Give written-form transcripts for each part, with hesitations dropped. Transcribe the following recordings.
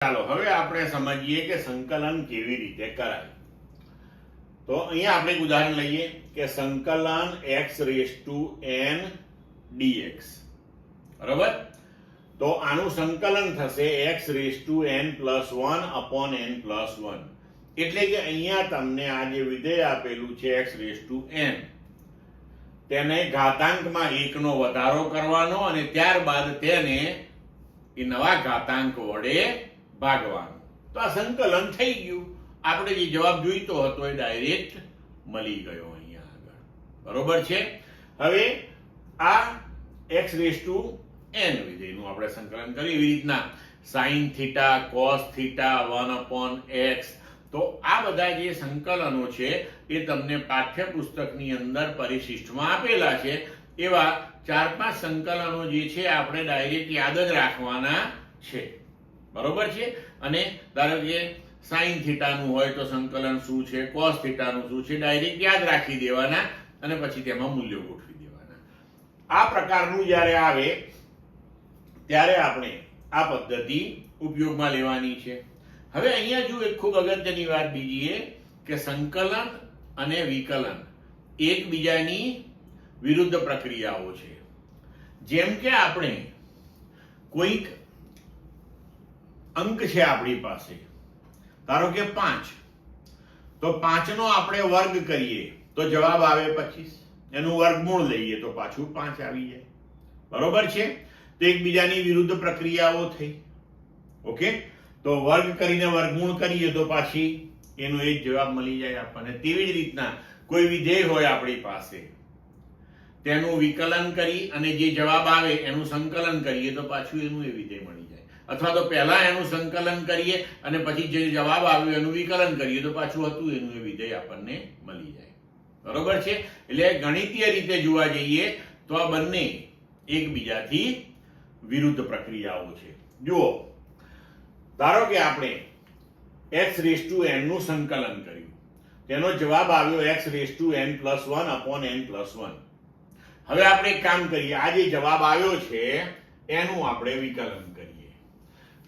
ચાલો હવે આપણે સમજીએ કે સંકલન કેવી રીતે કરાય. તો અહીંયા આપણે એક ઉદાહરણ લઈએ કે સંકલન x rays two n dx. બરોબર? તો આનું સંકલન થશે x rays two n plus 1 upon n plus 1. એટલે કે અહીંયા તમને આ જે વિધેય આપેલું છે x રેઝ ટુ n, તેને ઘાતાંકમાં 1 નો વધારો કરવાનો અને ત્યારબાદ તેને એ નવા ઘાતાંક વડે ભાગવાનું. તો આ સંકલન થઈ ગયું. આપણે જે જવાબ જોઈતો હતો એ ડાયરેક્ટ મળી ગયો અહીંયા આગળ. બરોબર છે? હવે આ x રેઝ ટુ n વિધેયનું આપણે સંકલન કરીએ એવી રીતના sin theta cos theta 1 upon x. તો આ બધા જે સંકલનો છે એ તમને પાઠ્યપુસ્તકની અંદર પરિશિષ્ટમાં આપેલા છે. એવા 4-5 સંકલનો જે છે આપણે ડાયરેક્ટ યાદ જ રાખવાના છે. બરોબર છે? અને ધારો કે sin થીટાનું હોય તો સંકલન શું છે, cos થીટાનું શું છે, ડાયરેક્ટ યાદ રાખી દેવાના અને પછી તેમાં મૂલ્યો ગોઠવી દેવાના. આ પ્રકારનું જ્યારે આવે ત્યારે આપણે આ પદ્ધતિ ઉપયોગમાં લેવાની છે. હવે અહીંયા જો એક ખૂબ અગત્યની વાત બીજી એ કે સંકલન અને વિકલન એકબીજાની વિરુદ્ધ પ્રક્રિયાઓ છે. જેમ કે આપણે કોઈક અંક છે આપણી પાસે, ધારો કે 5, તો 5 નો આપણે વર્ગ કરીએ તો જવાબ આવે 25. એનું વર્ગમૂળ લઈએ તો પાછું 5 આવી જાય. બરોબર છે? તો એકબીજાની વિરુદ્ધ પ્રક્રિયાઓ થઈ. ઓકે? તો વર્ગ કરીને વર્ગમૂળ કરીએ તો પાછી એનો એ જ જવાબ મળી જાય આપણને. તેવી જ રીતના કોઈ વિધેય હોય આપણી પાસે, તેનું વિકલન કરી અને જે જવાબ આવે એનું સંકલન કરીએ તો પાછું એનું એ વિધેય મળી જાય. અથવા તો પહેલા એનું સંકલન કરીએ અને પછી જે જવાબ આવ્યો એનું વિકલન કરીએ તો પાછું હતું એનું એ વિધેય આપણને મળી જાય. બરોબર છે? એટલે ગણિતીય રીતે જોવા જઈએ તો આ બંને એકબીજાથી વિરુદ્ધ પ્રક્રિયાઓ છે. જુઓ, ધારો કે આપણે x રેઝ ટુ n નું સંકલન કર્યું, તેનો જવાબ આવ્યો x rays two n plus 1 upon n plus 1. હવે આપણે એક કામ કરીએ, આ જે જવાબ આવ્યો છે એનું આપણે વિકલન કરીએ.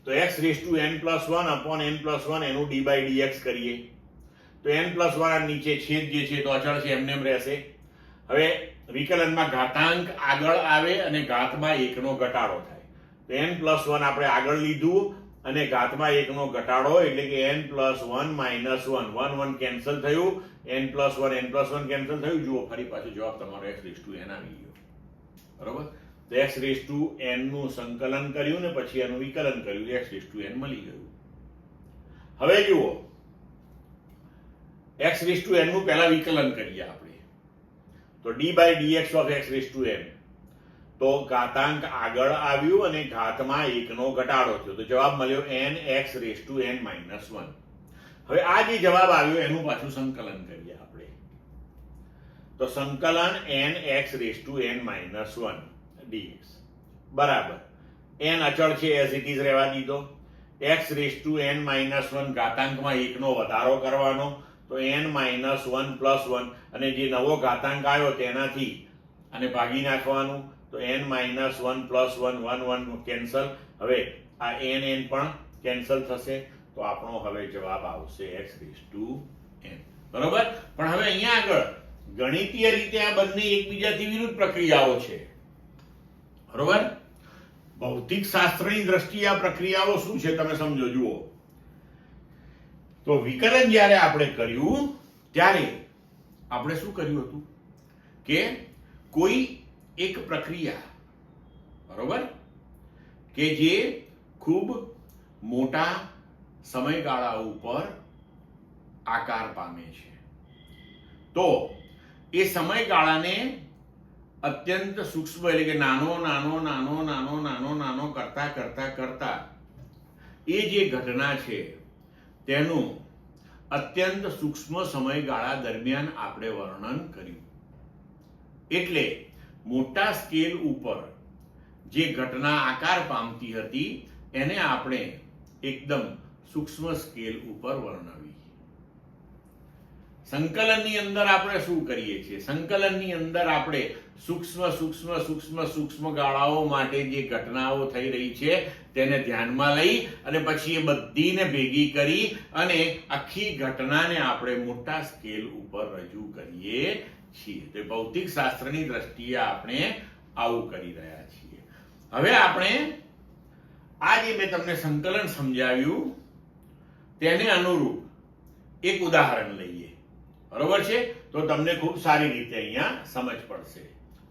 તો x rays two n plus 1 upon n plus 1 એનું d બાય dx કરીએ. તો n પ્લસ 1 નીચે છેદ જે છે તો અચળ છે, એમને એમ રહેશે. હવે વિકલનમાં ઘાતાંક આગળ આવે અને ઘાતમાં 1 નો ઘટાડો થાય. તો n પ્લસ 1 આપણે આગળ લીધું અને ઘાતમાં 1 નો ઘટાડો એટલે કે n પ્લસ 1 માઇનસ 1, 1 1 કેન્સલ થયું, n પ્લસ 1 કેન્સલ થયું. જુઓ, ફરી પાછું જવાબ તમારો x રેઝ ટુ n આવી ગયો. બરોબર? તો x રેઝ ટુ n નું સંકલન કર્યું ને પછી એનું વિકલન કર્યું, x રેઝ ટુ n મળી ગયું. હવે જુઓ, x રેઝ ટુ n નું પહેલા વિકલન કરીએ આપણે. તો d by dx of x rays two n. તો ઘાતાંક આગળ આવ્યું અને ઘાતમાં 1 નો ઘટાડો થયો તો જવાબ મળ્યો n x rays two n minus 1. હવે આ જે જવાબ આવ્યો એનું પાછું સંકલન કરીએ આપણે. તો સંકલન n x rays two n minus 1 dx બરાબર n અચળ છે એઝ ઇટ ઇઝ રહેવા દીધો. x rays two n minus 1 ઘાતાંકમાં 1 નો વધારો કરવાનો તો n માઇનસ 1 પ્લસ 1 અને જે નવો ઘાતાંક આવ્યો તેનાથી અને ભાગી નાખવાનું. તો n માઇનસ 1 પ્લસ 1 1 1 કેન્સલ. હવે આ n n પણ કેન્સલ થશે તો આપણો હવે જવાબ આવશે x રેઝ ટુ n. બરોબર? પણ હવે અહીંયા આગળ ગણિતીય રીતે આ બંને એકબીજાથી વિરુદ્ધ પ્રક્રિયાઓ છે. બરોબર? ભૌતિક શાસ્ત્રની દ્રષ્ટિએ આ પ્રક્રિયાઓ શું છે તમે સમજો. જુઓ, તો વિકલન જ્યારે આપણે કર્યું ત્યારે આપણે શું કર્યું હતું કે કોઈ એક પ્રક્રિયા, બરોબર, કે જે ખૂબ મોટા સમયગાળા ઉપર આકાર પામે છે, તો એ સમયગાળાને અત્યંત સૂક્ષ્મ એટલે કે નાનો નાનો નાનો નાનો નાનો નાનો કરતા કરતા કરતા એ જે ઘટના છે તેનું અત્યંત સૂક્ષ્મ સમયગાળા દરમિયાન આપણે વર્ણન કર્યું. એટલે મોટા સ્કેલ ઉપર જે ઘટના આકાર પામતી હતી એને આપણે એકદમ સૂક્ષ્મ સ્કેલ ઉપર વર્ણવી. સંકલનની અંદર આપણે શું કરીએ છીએ? સંકલનની અંદર આપણે સૂક્ષ્મ ગાળાઓ માટે જે ઘટનાઓ થઈ રહી છે તેને ધ્યાનમાં લઈ અને પછી એ બધીને ભેગી કરી અને આખી ઘટનાને આપણે મોટા સ્કેલ ઉપર રજૂ કરીએ છીએ. તો ભૌતિક શાસ્ત્રની દ્રષ્ટિએ આપણે આવું કરી રહ્યા છીએ. હવે આપણે આ જે મેં તમને સંકલન સમજાવ્યું તેને અનુરૂપ એક ઉદાહરણ લઈએ. બરોબર છે? તો તમને ખૂબ સારી રીતે અહીંયા સમજ પડશે.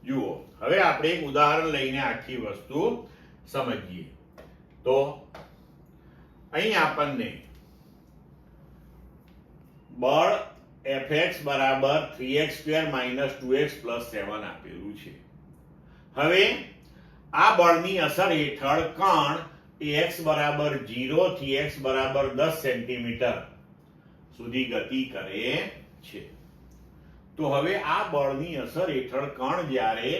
જુઓ, હવે આપણે એક ઉદાહરણ લઈને આખી વસ્તુ સમજીએ. તો અહીં આપણને બળ Fx બરાબર 3x² - 2x + 7 આપેલું છે. હવે આ બળની અસર હેઠળ કણ x બરાબર 0 થી x બરાબર 10 સેન્ટીમીટર સુધી ગતિ કરે છે. તો હવે આ બળની અસર હેઠળ કણ જ્યારે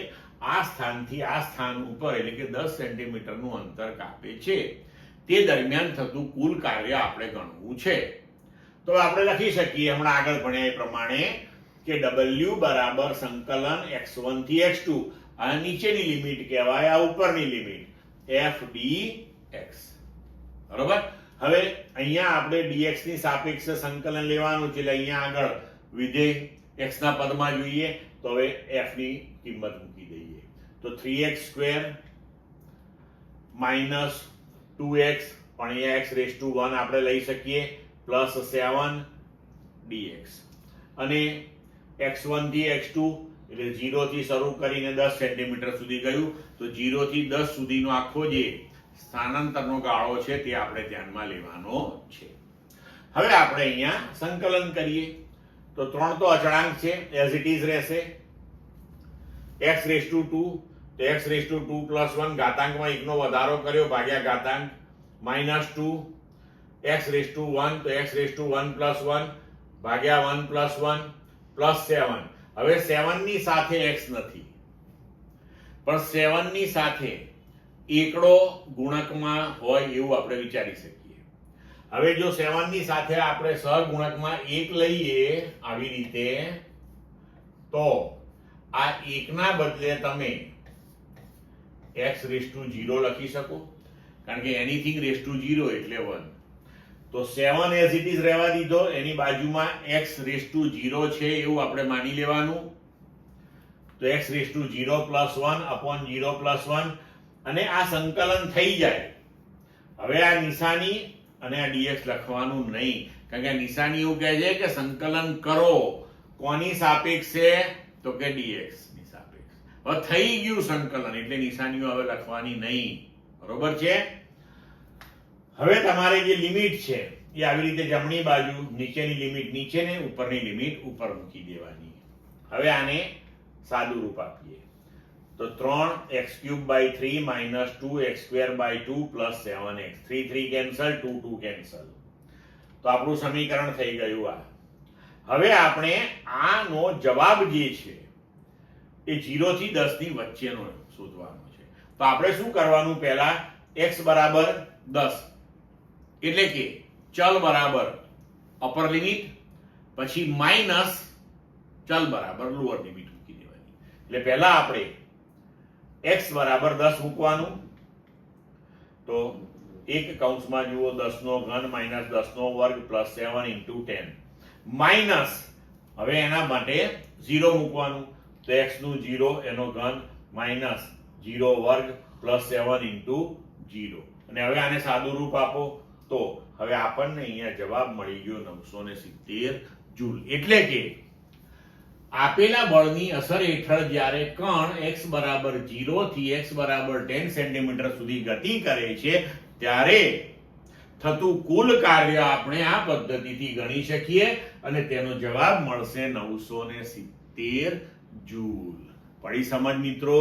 આ સ્થાનથી આ સ્થાન ઉપર એટલે કે 10 સેન્ટીમીટરનું અંતર કાપે છે તે દરમિયાન થતું કુલ કાર્ય આપણે ગણવું છે. તો આપણે લખી શકીએ હમણાં આગળ ભણ્યા એ પ્રમાણે કે W બરાબર સંકલન x1 થી x2, આ નીચેની લિમિટ કહેવાય, આ ઉપરની લિમિટ f dx. બરોબર? હવે અહીંયા આપણે dx ની સાપેક્ષે સંકલન લેવાનું છે એટલે અહીંયા આગળ વિધેય x ના પદમાં જોઈએ તો હવે f ની કિંમત મૂકી દઈએ. તો 3x² - 2x પણ અહીંયા x⁻1 આપણે લઈ શકીએ +7 dx અને x1 થી x2 એટલે 0 થી શરૂ કરીને 10 સેન્ટીમીટર સુધી ગયું. તો 0 થી 10 સુધીનો આખો જે સ્થાનાંતરનો ગાળો છે તે આપણે ધ્યાનમાં લેવાનો છે. હવે આપણે અહીંયા સંકલન કરીએ તો 3 તો અચળાંક છે, એઝ ઇટ ઇઝ રહેશે. x⁻2 તો x⁻2 + 1 ઘાતાંકમાં 1 નો વધારો કર્યો ભાગ્યા ઘાતાંક -2 x⁻1 તો x⁻1 + 1 ભાગ્યા 1 + 1 + 7. હવે 7 ની સાથે x નથી પણ 7 ની સાથે એકડો ગુણકમાં હોય એવું આપણે વિચારી શકીએ. હવે જો 7 ની સાથે આપણે સહગુણકમાં 1 લઈએ આવી રીતે તો આ 1 ના બદલે તમે x⁻0 લખી શકો કારણ કે એનીથિંગ ⁻0 એટલે 1. તો 7 એઝ ઇટ ઇઝ રહેવા દીધો, એની બાજુમાં x⁻0 છે એવું આપણે માની લેવાનું. તો x⁻0 + 1/0 + 1 અને આ સંકલન થઈ જાય. હવે આ નિશાની અને આ dx લખવાનું નહીં કારણ કે આ નિશાની એવું કહે છે કે સંકલન કરો કોની સાપેક્ષે તો કે dx ની સાપેક્ષે. હવે થઈ ગયું સંકલન એટલે નિશાનીઓ હવે લખવાની નહીં. બરોબર છે? હવે તમારે જે લિમિટ છે એ આવી રીતે જમણી બાજુ નીચેની લિમિટ નીચે ને ઉપરની લિમિટ ઉપર મૂકી દેવાની. હવે આને સાદું રૂપ આપીએ તો 3x³ / 3 - 2x²/2 + 7x. 3 3 cancel, 2 2 cancel. તો આપણું સમીકરણ થઈ ગયું આ. હવે આપણે આનો જવાબ જે છે એ 0 થી 10 ની વચ્ચેનો શોધવાનો છે. તો આપણે શું કરવાનું, પહેલા x બરાબર 10 એટલે કે ચલ બરાબર અપર લિમિટ પછી માઈનસ ચલ બરાબર લોઅર લિમિટ મૂકી દેવાની. એટલે પહેલા આપણે x બરાબર 10 મૂકવાનું. તો એક કૌંસમાં જુઓ 10 નો ઘન - 10 નો વર્ગ + 7 × 10 માઈનસ હવે એના માટે 0 મૂકવાનું. તો x નું 0 એનો ઘન -0 વર્ગ + 7 × 0 અને હવે આને સાદું રૂપ આપો તો હવે આપણને અહીંયા જવાબ મળી ગયો 970 જૂલ. એટલે કે આપેલા બળની અસર હેઠળ જ્યારે કણ x બરાબર 0 થી x બરાબર 10 સેન્ટીમીટર સુધી ગતિ કરે છે ત્યારે થતું કુલ કાર્ય આપણે આ પદ્ધતિથી ગણી શકીએ અને તેનો જવાબ મળશે 970 જૂલ. પડી સમજ મિત્રો?